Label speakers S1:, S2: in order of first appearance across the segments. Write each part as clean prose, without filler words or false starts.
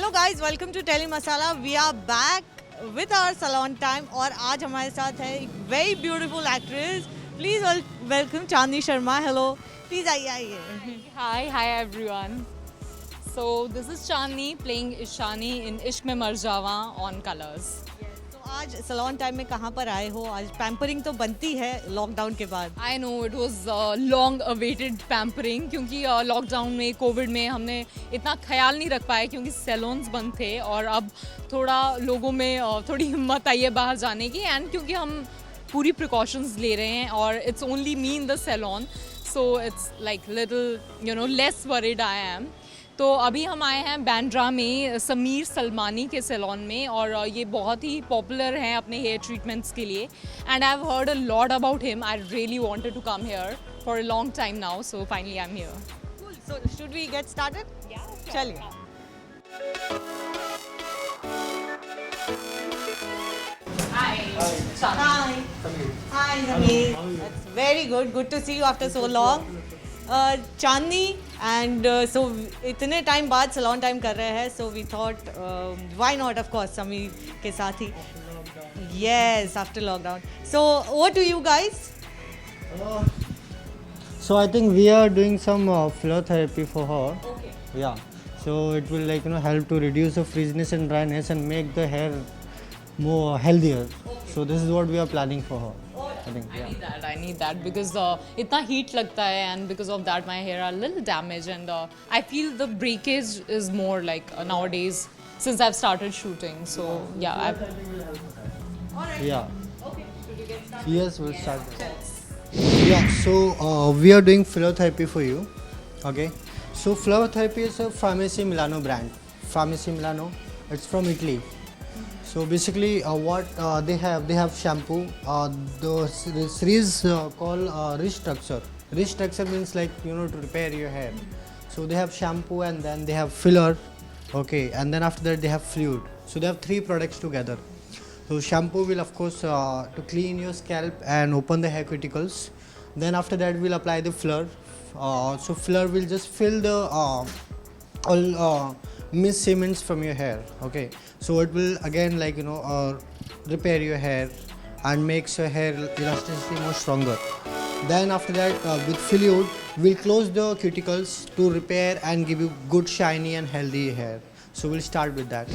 S1: Hello guys, welcome to tele masala. We are back with our salon time और आज हमारे साथ है एक very beautiful actress. Please welcome Chandni Sharma. Hello, please आइए आइए।
S2: Hi everyone. So this is Chandni playing Ishani in Ishq Mein Mar Jawa on Colors.
S1: तो आज सलोन टाइम में कहाँ पर आए हो? आज पैम्परिंग तो बनती है लॉकडाउन के बाद।
S2: I know it was long awaited pampering क्योंकि लॉकडाउन में कोविड में हमने इतना ख्याल नहीं रख पाए क्योंकि सैलून्स बंद थे और अब थोड़ा लोगों में थोड़ी हिम्मत आई है बाहर जाने की एंड क्योंकि हम पूरी प्रिकॉशंस ले रहे हैं और it's only me in the salon so it's like little less worried I am. तो अभी हम आए हैं बैंड्रा में समीर सलमानी के सैलून में और ये बहुत ही पॉपुलर हैं अपने हेयर ट्रीटमेंट्स के लिए and I have heard a lot about him. I really wanted to come here for a long time now so finally I am here.
S1: So should we get started? चलिए। Hi. Hi, Sameer. That's very good. Good to see you after so long. Chandni and so इतने time बाद salon time कर रहे हैं, so we thought why not, of course, Sameer के साथ ही. Yes, after lockdown. So what do you guys?
S3: So I think we are doing some filler therapy for her.
S1: Okay.
S3: Yeah. So it will help to reduce the frizziness and dryness and make the hair more healthier. So this is what we are planning for her. I think. Yeah.
S2: I need that because इतना heat लगता है and because of that my hair are a little damaged and I feel the breakage is more like nowadays since I've started shooting. So yeah,
S3: Yeah.
S1: Okay. Should we get started?
S3: Yes, we'll start. Yeah. So we are doing filler therapy for you. Okay. So filler therapy is a Farmacy Milano brand. Farmacy Milano. It's from Italy. So basically, what they have shampoo. The series called Rich Structure. Rich Structure means to repair your hair. So they have shampoo and then they have filler, okay, and then after that they have fluid. So they have 3 products together. So shampoo will of course to clean your scalp and open the hair cuticles. Then after that we'll apply the filler. So filler will just fill the all missed cements from your hair. Okay, so it will again repair your hair and makes your hair elasticity more stronger. Then after that with fluid we'll close the cuticles to repair and give you good shiny and healthy hair. So we'll start with that.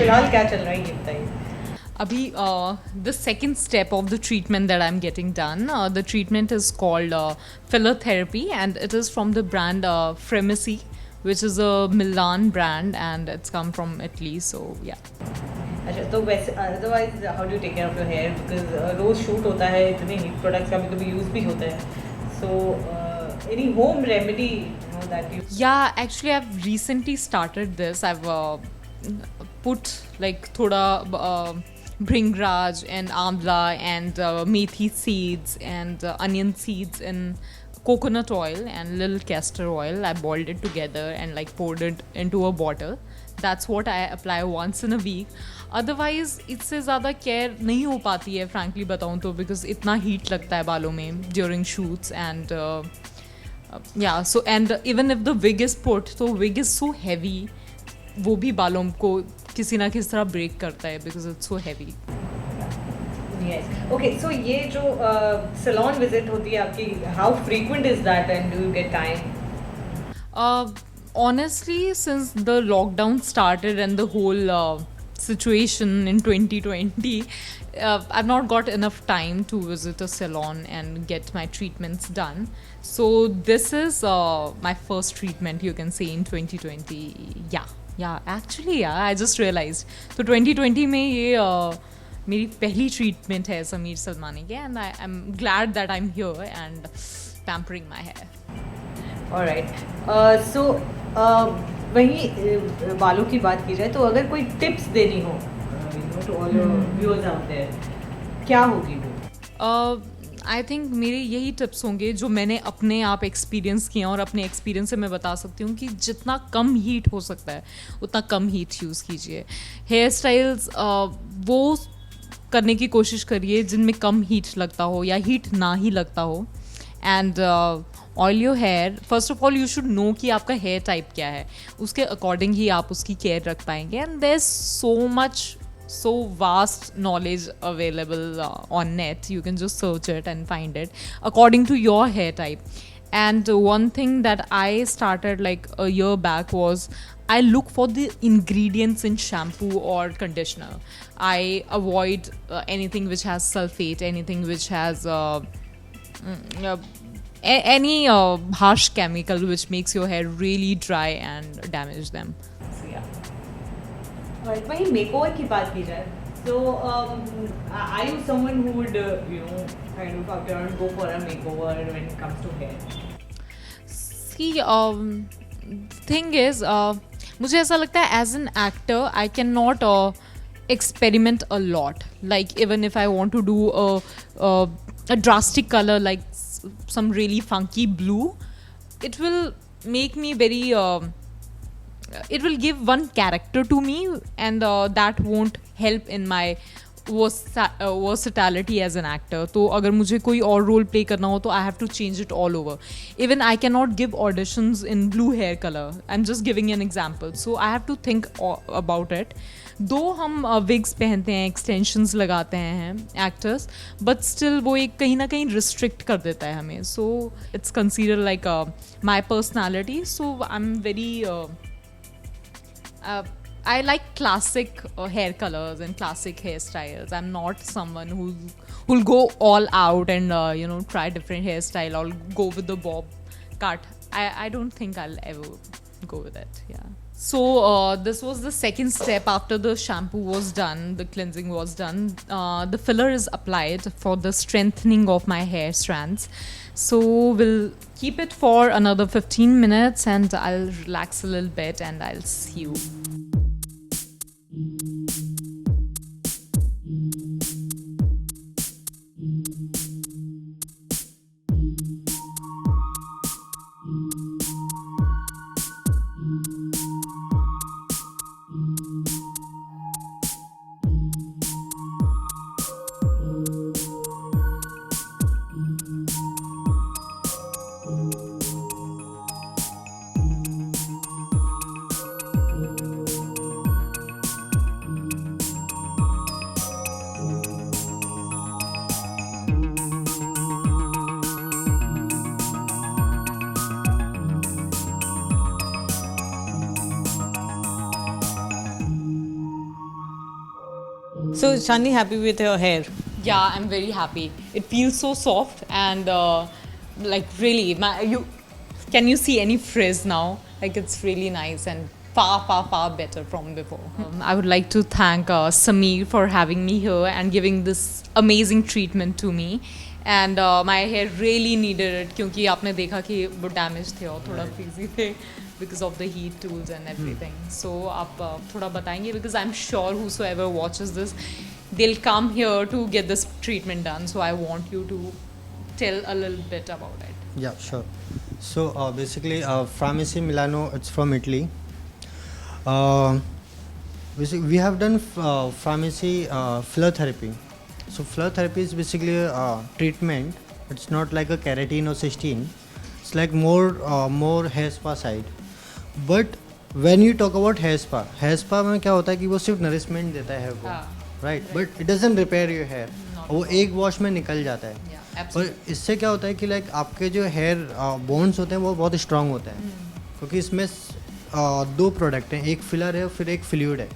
S1: फिलहाल क्या चल रहा है ये बताइए।
S2: Abhi, the second step of the treatment that I'm getting done, the treatment is called filler therapy and it is from the brand Fremacy, which is a Milan brand and it's come from Italy. So yeah.
S1: अच्छा, तो वैसे otherwise how do take care of your hair? Because रोज shoot होता है, इतने heat products कभी कभी use भी होता है, so any home remedy that you?
S2: Yeah, actually, I've recently started this. I've put like thoda bringraj and amla and methi seeds and onion seeds in coconut oil and little castor oil. I boiled it together and like poured it into a bottle. That's what I apply once in a week. Otherwise इससे ज़्यादा care नहीं हो पाती है frankly बताऊँ तो, because इतना heat लगता है बालों में ड्यूरिंग शूट्स एंड या so and even if the wig is put, तो विग इज सो हैवी, वो भी बालों को किसी ना किसी तरह ब्रेक करता है because it's so heavy.
S1: Okay, so ये जो सैलून विजिट होती है आपकी, how frequent is that and do you get time?
S2: Honestly, since the lockdown started and the whole situation in 2020, I've not got enough time to visit a salon and get my treatments done. So this is my first treatment, you can say, in 2020. Actually, I just realized. So 2020 में ये मेरी पहली treatment है समीर सलमानी के, and I'm glad that I'm here and pampering my hair.
S1: Alright, so वहीं बालों की बात की जाए तो अगर कोई टिप्स देनी हो to all viewers out there, क्या होगी वो?
S2: आई थिंक मेरे यही टिप्स होंगे जो मैंने अपने आप एक्सपीरियंस किए हैं, और अपने एक्सपीरियंस से मैं बता सकती हूँ कि जितना कम हीट हो सकता है उतना कम हीट यूज़ कीजिए. हेयर स्टाइल्स वो करने की कोशिश करिए जिनमें कम हीट लगता हो या हीट ना ही लगता हो. And oil your hair. First of all you should know कि आपका हेयर टाइप क्या है, उसके अकॉर्डिंग ही आप उसकी केयर रख पाएंगे. And there is so vast knowledge available on net. You can just search it and find it according to your hair type. And one thing that I started like a year back was I look for the ingredients in shampoo or conditioner. I avoid anything which has sulfate, anything which has any harsh chemical which makes your hair really dry and damage them. So yeah.
S1: वहीं makeover की बात की जाए तो are you someone who would kind of after all go for a makeover when it comes to hair?
S2: See, thing is, मुझे ऐसा लगता है as an actor I cannot experiment a lot. Like even if I want to do a drastic color like some really funky blue, it will make me very it will give one character to me, and that won't help in my versatility as an actor. तो अगर मुझे कोई और role play करना हो तो I have to change it all over. Even I cannot give auditions in blue hair color. I'm just giving an example. So I have to think about it. दो हम विग्स पहनते हैं, extensions लगाते हैं actors, but still वो एक कहीं ना कहीं रिस्ट्रिक्ट कर देता है हमें. So it's consider like my personality. So I am very I like classic hair colors and classic hairstyles. I'm not someone who'll go all out and try different hairstyle or go with the bob cut. I don't think I'll ever go with it. Yeah. So this was the second step after the shampoo was done, the cleansing was done. The filler is applied for the strengthening of my hair strands. So we'll keep it for another 15 minutes and I'll relax a little bit and I'll see you.
S1: So Chandni, happy with your hair?
S2: Yeah, I'm very happy. It feels so soft and like really, can you see any frizz now? Like it's really nice and far better from before. I would like to thank Sameer for having me here and giving this amazing treatment to me. And my hair really needed it क्योंकि आपने देखा कि वो damaged थे और थोड़ा frizzy थे because of the heat tools and everything. So आप थोड़ा बताएंगे because I'm sure whosoever watches this, they'll come here to get this treatment done. So I want you to tell a little bit about it.
S3: Yeah, sure. So basically, Farmacy Milano, it's from Italy. we have done pharmacy filler therapy. So filler therapy is basically a treatment. It's not like a keratin or cysteine. It's like more hair spa side. But when you talk about hair spa में क्या होता है कि वो सिर्फ nourishment देता है hair को, right? But it doesn't repair your hair. वो एक वॉश में निकल जाता है. पर इससे क्या होता है कि लाइक आपके जो हेयर बोन्स होते हैं वो बहुत स्ट्रांग होते हैं, क्योंकि इसमें दो प्रोडक्ट हैं, एक फिलर है और फिर एक फ्लूइड है.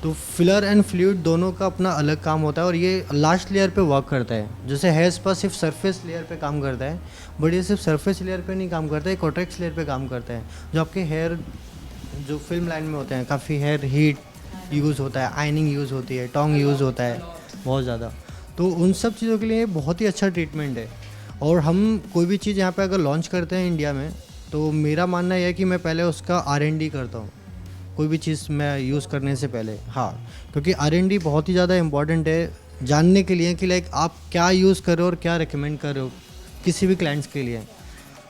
S3: तो फिलर एंड फ्लूइड दोनों का अपना अलग काम होता है और ये लास्ट लेयर पे वर्क करता है. जैसे हेयर स्पा सिर्फ सरफेस लेयर पे काम करता है, बट ये सिर्फ सरफेस लेयर पे नहीं काम करता है, कॉर्टेक्स लेयर पे काम करता है. जो आपके हेयर जो फिल्म लाइन में होते हैं, काफ़ी हेयर हीट यूज़ होता है, आयनिंग यूज़ होती है, टोंग यूज़ होता है बहुत ज़्यादा. तो उन सब चीज़ों के लिए बहुत ही अच्छा ट्रीटमेंट है. और हम कोई भी चीज़ यहाँ पे अगर लॉन्च करते हैं इंडिया में, तो मेरा मानना यह है कि मैं पहले उसका R&D करता हूँ कोई भी चीज़ मैं यूज़ करने से पहले. हाँ, क्योंकि R&D बहुत ही ज़्यादा इम्पॉर्टेंट है जानने के लिए कि लाइक आप क्या यूज़ कर रहे हो और क्या रिकमेंड कर रहे हो किसी भी क्लाइंट्स के लिए.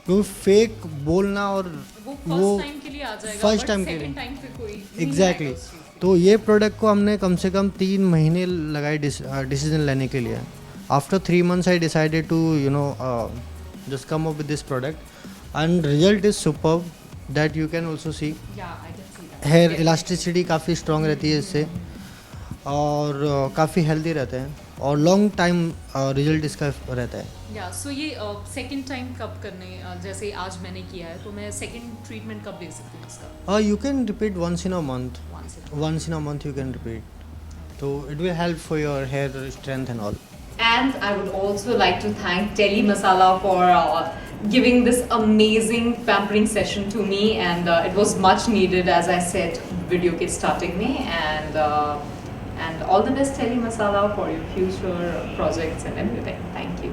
S3: क्योंकि फेक बोलना और वो फर्स्ट टाइम के लिए एग्जैक्टली. तो ये प्रोडक्ट को हमने कम से कम 3 महीने लगाए डिसीजन लेने के लिए. After 3 months I decided to just come up with this product and result is superb that you can also see. Hair elasticity काफ़ी स्ट्रॉन्ग रहती है इससे और काफ़ी हेल्दी रहते हैं और लॉन्ग टाइम रिजल्ट इसका रहता है.
S2: या सो ये सेकंड टाइम कब करने, जैसे आज मैंने किया है तो मैं सेकंड ट्रीटमेंट कब दे सकती हूँ इसका?
S3: You can repeat once in a month. Once in a month you can repeat. So it will help for your hair strength and all.
S2: And I would also like to thank Telly Masala for giving this amazing pampering session to me, and it was much needed, as I said video ke starting mein. And all the best Telly Masala for your future projects and everything. Thank you.